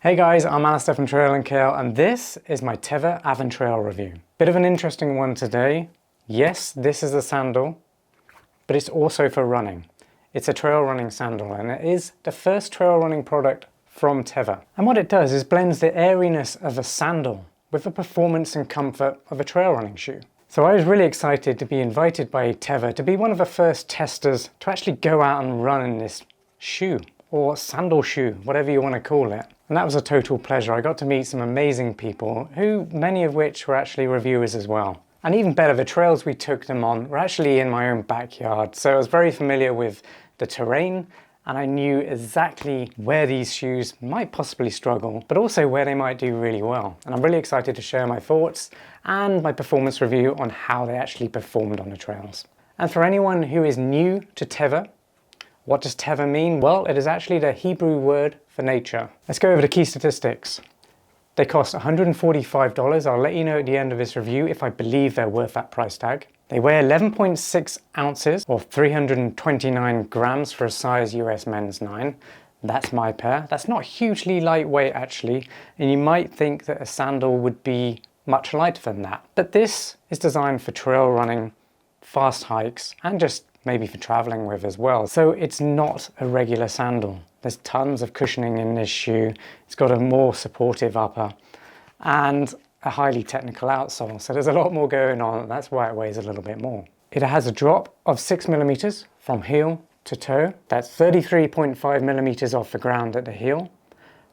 Hey guys, I'm Alastair from Trail and Kale, and this is my Teva AvenTrail review. Bit of an interesting one today. Yes, this is a sandal, but it's also for running. It's a trail running sandal, and it is the first trail running product from Teva. And what it does is blends the airiness of a sandal with the performance and comfort of a trail running shoe. So I was really excited to be invited by Teva to be one of the first testers to actually go out and run in this shoe, or sandal shoe, whatever you want to call it. And that was a total pleasure. I got to meet some amazing people, many of which were actually reviewers as well. And even better, the trails we took them on were actually in my own backyard. So I was very familiar with the terrain, and I knew exactly where these shoes might possibly struggle, but also where they might do really well. And I'm really excited to share my thoughts and my performance review on how they actually performed on the trails. And for anyone who is new to Teva, what does Teva mean? Well, it is actually the Hebrew word for nature. Let's go over the key statistics. They cost $145. I'll let you know at the end of this review if I believe they're worth that price tag. They weigh 11.6 ounces or 329 grams for a size US men's 9. That's my pair. That's not hugely lightweight actually, and you might think that a sandal would be much lighter than that. But this is designed for trail running, fast hikes, and just maybe for traveling with as well. So it's not a regular sandal. There's tons of cushioning in this shoe. It's got a more supportive upper and a highly technical outsole. So there's a lot more going on, and that's why it weighs a little bit more. It has a drop of 6 millimeters from heel to toe. That's 33.5 millimeters off the ground at the heel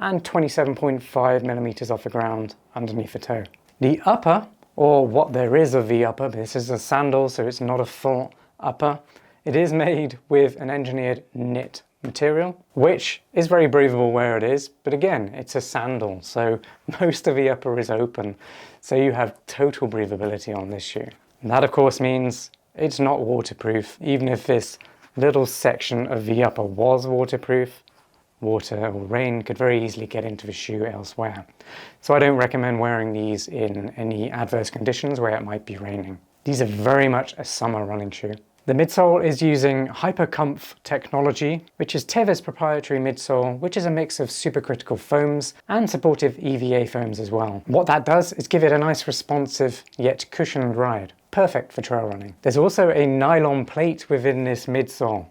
and 27.5 millimeters off the ground underneath the toe. The upper, or what there is of the upper, this is a sandal, so it's not a full upper. It is made with an engineered knit material, which is very breathable where it is, but again, it's a sandal, so most of the upper is open, so you have total breathability on this shoe. And that of course means it's not waterproof. Even if this little section of the upper was waterproof, water or rain could very easily get into the shoe elsewhere. So I don't recommend wearing these in any adverse conditions where it might be raining. These are very much a summer running shoe. The midsole is using HyperComf technology, which is Teva's proprietary midsole, which is a mix of supercritical foams and supportive EVA foams as well. What that does is give it a nice responsive yet cushioned ride, perfect for trail running. There's also a nylon plate within this midsole,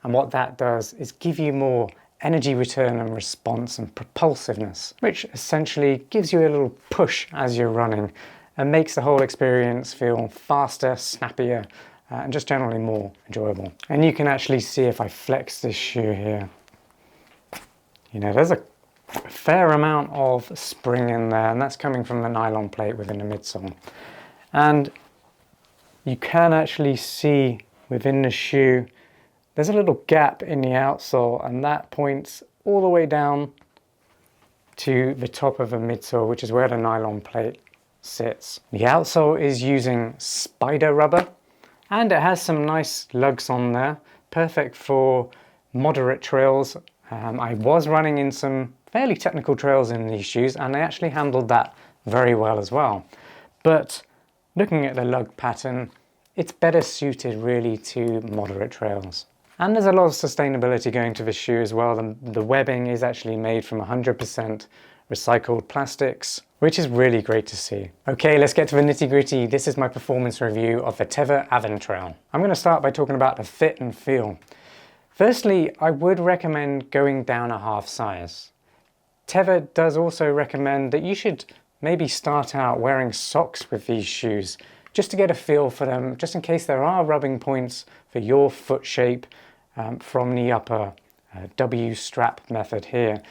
and what that does is give you more energy return and response and propulsiveness, which essentially gives you a little push as you're running and makes the whole experience feel faster, snappier, and just generally more enjoyable. And you can actually see if I flex this shoe here, you know, there's a fair amount of spring in there, and that's coming from the nylon plate within the midsole. And you can actually see within the shoe, there's a little gap in the outsole, and that points all the way down to the top of the midsole, which is where the nylon plate sits. The outsole is using spider rubber, and it has some nice lugs on there, perfect for moderate trails. I was running in some fairly technical trails in these shoes, and they actually handled that very well as well. But looking at the lug pattern, it's better suited really to moderate trails. And there's a lot of sustainability going to the shoe as well. The webbing is actually made from 100% recycled plastics, which is really great to see. Okay, let's get to the nitty gritty. This is my performance review of the Teva AvenTrail. I'm going to start by talking about the fit and feel. Firstly, I would recommend going down a half size. Teva does also recommend that you should maybe start out wearing socks with these shoes, just to get a feel for them, just in case there are rubbing points for your foot shape from the upper W strap method here.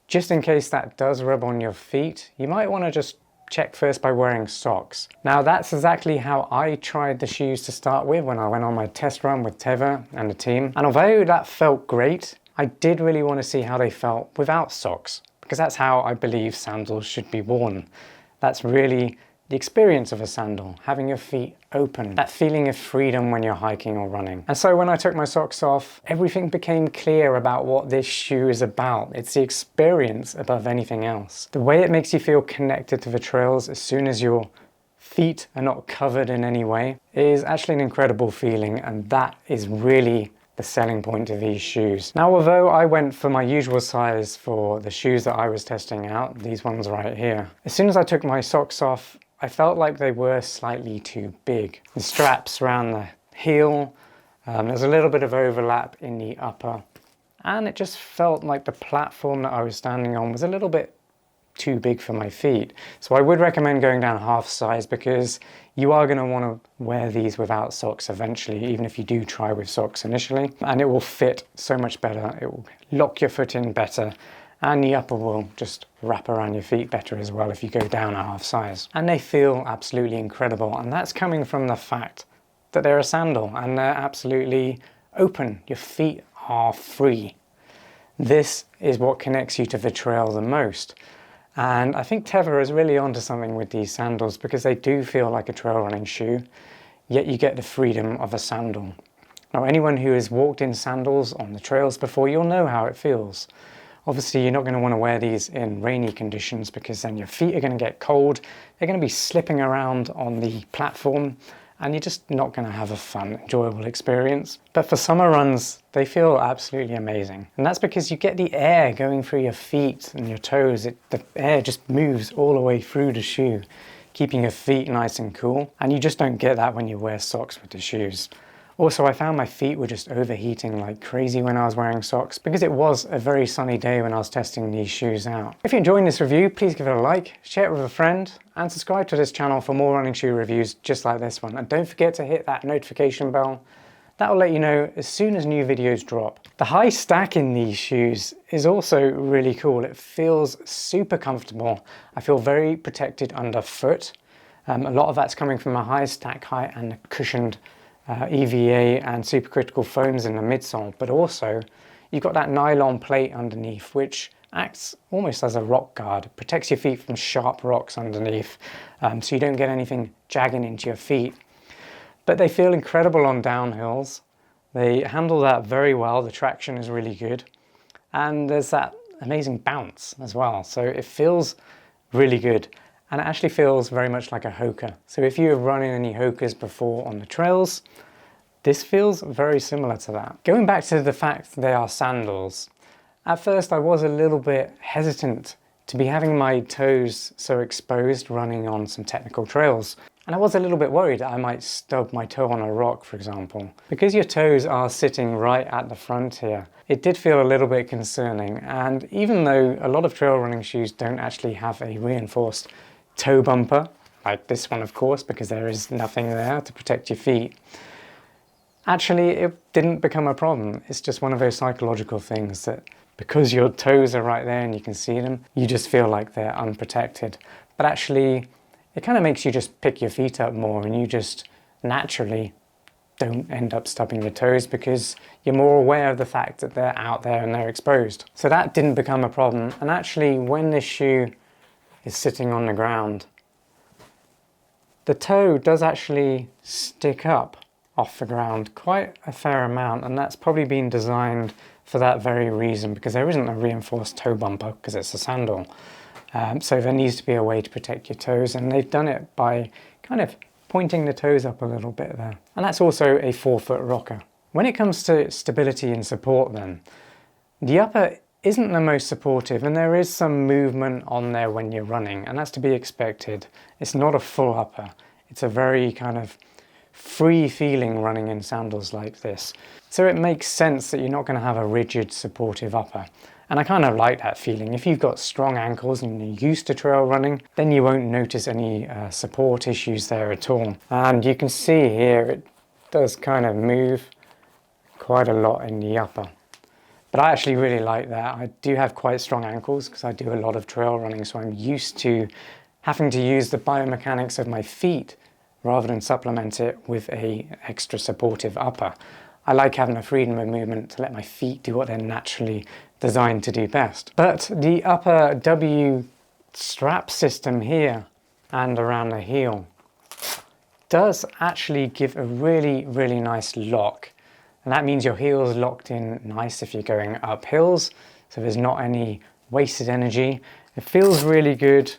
Just in case that does rub on your feet, you might want to just check first by wearing socks. Now that's exactly how I tried the shoes to start with when I went on my test run with Teva and the team. And although that felt great, I did really want to see how they felt without socks, because that's how I believe sandals should be worn. That's really the experience of a sandal, having your feet open, that feeling of freedom when you're hiking or running. And so when I took my socks off, everything became clear about what this shoe is about. It's the experience above anything else. The way it makes you feel connected to the trails as soon as your feet are not covered in any way is actually an incredible feeling, and that is really the selling point of these shoes. Now, although I went for my usual size for the shoes that I was testing out, these ones right here, as soon as I took my socks off, I felt like they were slightly too big. The straps around the heel, there's a little bit of overlap in the upper, and it just felt like the platform that I was standing on was a little bit too big for my feet. So I would recommend going down half size, because you are going to want to wear these without socks eventually, even if you do try with socks initially, and it will fit so much better. It will lock your foot in better, and the upper will just wrap around your feet better as well if you go down a half size. And they feel absolutely incredible, and that's coming from the fact that they're a sandal and they're absolutely open. Your feet are free. This is what connects you to the trail the most. And I think Teva is really onto something with these sandals, because they do feel like a trail running shoe, yet you get the freedom of a sandal. Now, anyone who has walked in sandals on the trails before, you'll know how it feels. Obviously, you're not going to want to wear these in rainy conditions, because then your feet are going to get cold, they're going to be slipping around on the platform, and you're just not going to have a fun, enjoyable experience. But for summer runs, they feel absolutely amazing. And that's because you get the air going through your feet and your toes. The air just moves all the way through the shoe, keeping your feet nice and cool. And you just don't get that when you wear socks with the shoes. Also, I found my feet were just overheating like crazy when I was wearing socks, because it was a very sunny day when I was testing these shoes out. If you're enjoying this review, please give it a like, share it with a friend, and subscribe to this channel for more running shoe reviews just like this one. And don't forget to hit that notification bell. That will let you know as soon as new videos drop. The high stack in these shoes is also really cool. It feels super comfortable. I feel very protected underfoot. A lot of that's coming from a high stack height and the cushioned EVA and supercritical foams in the midsole, but also you've got that nylon plate underneath, which acts almost as a rock guard. It protects your feet from sharp rocks underneath, so you don't get anything jagging into your feet. But they feel incredible on downhills. They handle that very well. The traction is really good, and there's that amazing bounce as well. So it feels really good. And it actually feels very much like a Hoka. So if you have run in any Hokas before on the trails, this feels very similar to that. Going back to the fact they are sandals, at first I was a little bit hesitant to be having my toes so exposed running on some technical trails. And I was a little bit worried that I might stub my toe on a rock, for example. Because your toes are sitting right at the front here, it did feel a little bit concerning. And even though a lot of trail running shoes don't actually have a reinforced toe bumper, like this one of course, because there is nothing there to protect your feet, actually it didn't become a problem. It's just one of those psychological things that because your toes are right there and you can see them, you just feel like they're unprotected. But actually it kind of makes you just pick your feet up more, and you just naturally don't end up stubbing your toes because you're more aware of the fact that they're out there and they're exposed. So that didn't become a problem. And actually when this shoe is sitting on the ground, the toe does actually stick up off the ground quite a fair amount, and that's probably been designed for that very reason, because there isn't a reinforced toe bumper because it's a sandal. So there needs to be a way to protect your toes, and they've done it by kind of pointing the toes up a little bit there. And that's also a 4-foot rocker. When it comes to stability and support then, the upper isn't the most supportive, and there is some movement on there when you're running, and that's to be expected. It's not a full upper. It's a very kind of free feeling running in sandals like this. So it makes sense that you're not going to have a rigid supportive upper. And I kind of like that feeling. If you've got strong ankles and you're used to trail running, then you won't notice any support issues there at all. And you can see here it does kind of move quite a lot in the upper. But I actually really like that. I do have quite strong ankles because I do a lot of trail running, so I'm used to having to use the biomechanics of my feet rather than supplement it with a extra supportive upper. I like having the freedom of movement to let my feet do what they're naturally designed to do best. But the upper W strap system here and around the heel does actually give a really, really nice lock. And that means your heel's locked in nice if you're going up hills, so there's not any wasted energy. It feels really good.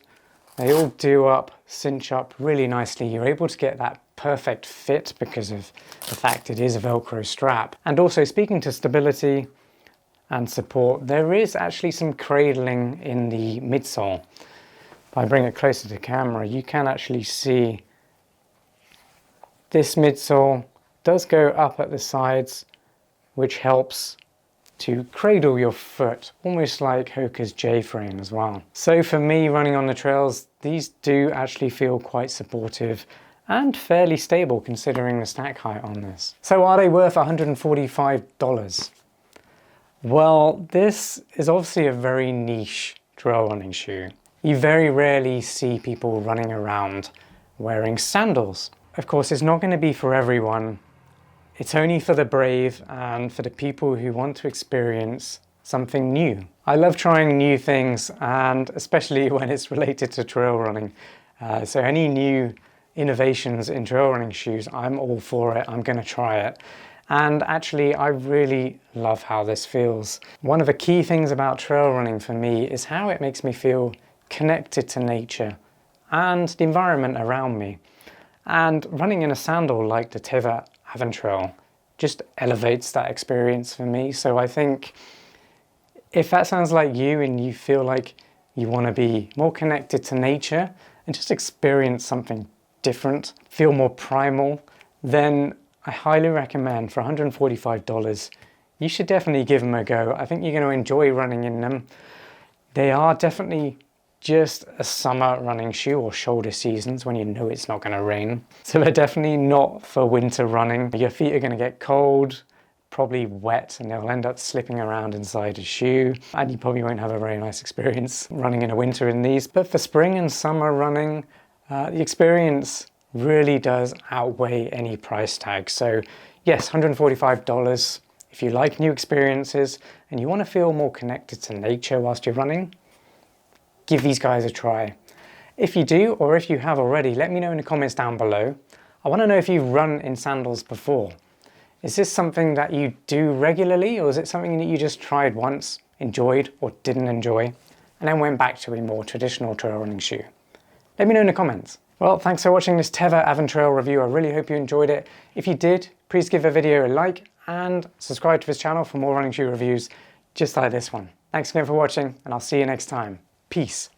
They all do up, cinch up really nicely. You're able to get that perfect fit because of the fact it is a Velcro strap. And also, speaking to stability and support, there is actually some cradling in the midsole. If I bring it closer to camera, you can actually see this midsole does go up at the sides, which helps to cradle your foot, almost like Hoka's J-frame as well. So for me, running on the trails, these do actually feel quite supportive and fairly stable considering the stack height on this. So are they worth $145? Well, this is obviously a very niche trail running shoe. You very rarely see people running around wearing sandals. Of course, it's not going to be for everyone. It's only for the brave and for the people who want to experience something new. I love trying new things, and especially when it's related to trail running. So any new innovations in trail running shoes, I'm all for it. I'm going to try it. And actually, I really love how this feels. One of the key things about trail running for me is how it makes me feel connected to nature and the environment around me. And running in a sandal like the Teva AvenTrail just elevates that experience for me. So I think if that sounds like you and you feel like you want to be more connected to nature and just experience something different, feel more primal, then I highly recommend for $145, you should definitely give them a go. I think you're going to enjoy running in them. They are definitely just a summer running shoe or shoulder seasons when you know it's not going to rain. So they're definitely not for winter running. Your feet are going to get cold, probably wet, and they'll end up slipping around inside a shoe. And you probably won't have a very nice experience running in a winter in these. But for spring and summer running, the experience really does outweigh any price tag. So yes, $145. If you like new experiences and you want to feel more connected to nature whilst you're running, give these guys a try. If you do, or if you have already, let me know in the comments down below. I want to know if you've run in sandals before. Is this something that you do regularly, or is it something that you just tried once, enjoyed, or didn't enjoy, and then went back to a more traditional trail running shoe? Let me know in the comments. Well, thanks for watching this Teva AvenTrail review. I really hope you enjoyed it. If you did, please give the video a like and subscribe to this channel for more running shoe reviews just like this one. Thanks again for watching, and I'll see you next time. Peace.